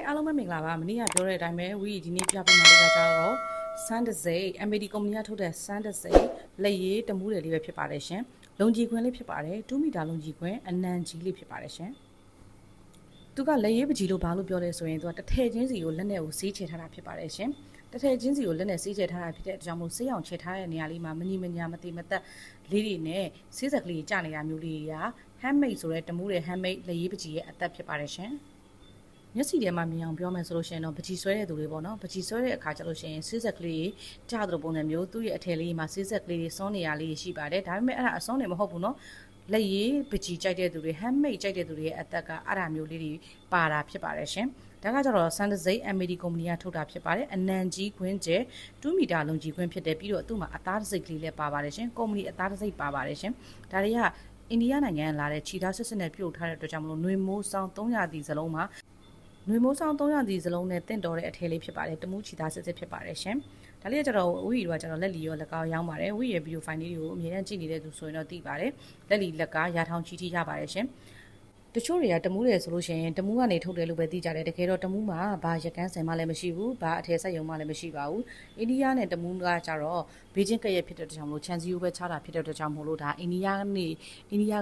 အားလုံးပဲမင်္ဂလာပါမနေ့ကပြောတဲ့အတိုင်းပဲဝီဒီနေ့ပြပေးမှာလေးကကြတော့စမ်းတစိမ့် MAD ကုမ္ပဏီကထုတ်တဲ့စမ်းတစိမ့်လက်ရည်တမှုတွေလေးပဲဖြစ်ပါတယ်ရှင်လုံကြီးခွင်းလေးဖြစ်ပါတယ်2မီတာလုံကြီးခွင်းအနံကြီးလေးဖြစ်ပါတယ်ရှင်သူကလက်ရည်ပကြီးလို့ဘာလို့ပြောလဲဆိုရင်သူကတစ်ထည်ချင်းစီကိုလက်နဲ့ကိုစီးချထားတာဖြစ်ပါတယ်ရှင်တစ်ထည်ချင်းစီကိုလက်နဲ့စီးချထားတာဖြစ်တဲ့အကြောင်းမို့ဆေးရောင်ချထားတဲ့နေရာလေးမှာမညီမညာမတိမသက်လေးတွေနဲ့ဆေးစက်ကလေးကျနေတာမျိုးလေးတွေက handmade ဆိုတဲ့တမှုတွေ handmade လက်ရည်ပကြီးရဲ့အသက်ဖြစ်ပါတယ်ရှင်မျက်စိထဲမှာမြင်အောင်ပြောမယ်ဆိုလို့ရှိရင်တော့ပကြီးဆွဲတဲ့သူတွေပေါ့နော်ပကြီးဆွဲတဲ့အခါကျလို့ရှိရင်ဆေးဆက်ကလေးကြားတဲ့ပုံစံမျိုးသူ့ရဲ့အထည်လေးမှာဆေးဆက်ကလေးစွန်းနေရလေးရှိပါတယ်ဒါပေမဲ့အဲ့ဒါအစွန်းနေမဟုတ်ဘူးနော်လက်ရည်ပကြီးကြိုက်တဲ့သူတွေ handmade ကြိုက်တဲ့သူတွေရဲ့အသက်ကအဲ့ဒါမျိုးလေးတွေပါတာဖြစ်ပါတယ်ရှင်ဒါကကြတော့စန်တစိမ့် MAD ကုမ္ပဏီကထုတ်တာဖြစ်ပါတယ်အနံကြီးခွင်းကျဲ2မီတာလုံးကြီးခွင်းဖြစ်တယ်ပြီးတော့သူ့မှာအသားတစ်စိတ်ကလေးလည်းပါပါတယ်ရှင်ကုမ္ပဏီအသားတစ်စိတ်ပါပါတယ်ရှင်ဒါတွေကအိန္ဒိယနိုင်ငံကလာတဲ့ခြိသားစစ်စစ်နဲ့ပြုတ်ထားတဲ့အတွက်ကြောင့်မလို့ຫນွေမိုးဆောင်300တီစလုံးမှာຫນွေမိုးဆောင်300စီစလုံးနဲ့တင့်တော်တဲ့အထည်လေးဖြစ်ပါတယ်တမှုချီသားစစ်စစ်ဖြစ်ပါတယ်ရှင်ဒါလေးကကျတော့ဝီတို့ကကျတော့လက်လီရောလက်ကောက်ရောင်းပါတယ်ဝီရဲ့ဗီဒီယိုဖိုင်လေးတွေကိုအမြဲတမ်းကြည့်နေတဲ့သူဆိုရင်တော့သိပါတယ်လက်လီလက်ကရာထောင်ချီထိရပါတယ်ရှင်တချို့တွေကတမှုတယ်ဆိုလို့ရှိရင်တမှုကနေထုတ်တယ်လို့ပဲသိကြတယ်တကယ်တော့တမှုမှာဘာရကန်းစင်မှလည်းမရှိဘူးဘာအထည်ဆက်ယုံမှလည်းမရှိပါဘူးအိန္ဒိယနဲ့တမှုကကျတော့ဘေဂျင်းကက်ရဲ့ဖြစ်တဲ့တကြောင်လို့ချန်စီယိုပဲချတာဖြစ်တဲ့တကြောင်မို့လို့ဒါအိန္ဒိယ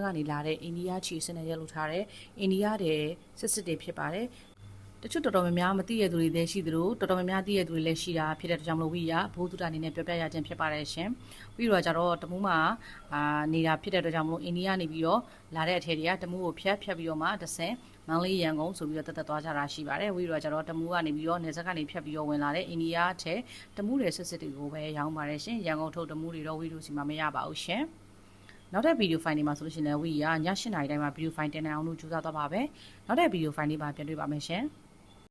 ကနေလာတဲ့အိန္ဒိယချီစနဲ့ရက်လို့ထားတဲ့အိန္ဒိယတဲ့စစ်စစ်တွေဖြစ်ပါတယ်တချို့တော်တော်များများမသိရသူတွေလည်းရှိသလိုတော်တော်များများသိရသူတွေလည်းရှိတာဖြစ်တဲ့ကြောင့်မလို့ဝီရဘိုးသူတာအနေနဲ့ပြောပြရခြင်းဖြစ်ပါတယ်ရှင်ဝီတော့ကြတော့တမှုမှာနေတာဖြစ်တဲ့အတွက်ကြောင့်မလို့အိန္ဒိယနေပြီးတော့လာတဲ့အထည်တွေကတမှုကိုဖြတ်ပြီးတော့မှတဆင်မန္တလေးရန်ကုန်ဆိုပြီးတော့တက်သွားကြတာရှိပါတယ်ဝီတော့ကြတော့တမှုကနေပြီးတော့နေဆက်ကနေဖြတ်ပြီးတော့ဝင်လာတဲ့အိန္ဒိယအထည်တမှုတွေစစ်စစ်တွေကိုပဲရောင်းပါတယ်ရှင်ရန်ကုန်ထုတ်တမှုတွေတော့ဝီတို့စီမှာမရပါဘူးရှင်နောက်တဲ့ဗီဒီယိုဖိုင်တွေမှာဆိုလို့ရှိရင်လည်းဝီရည8:00နာရီတိုင်းမှာဗီဒီယိုဖိုင်တင်နေအောင်လို့ကြိုးစားသွားပါပဲနောက်တဲ့ဗီဒီယိုဖိုင်လေးမှာပြန်တွေ့ပါမယ်ရှင်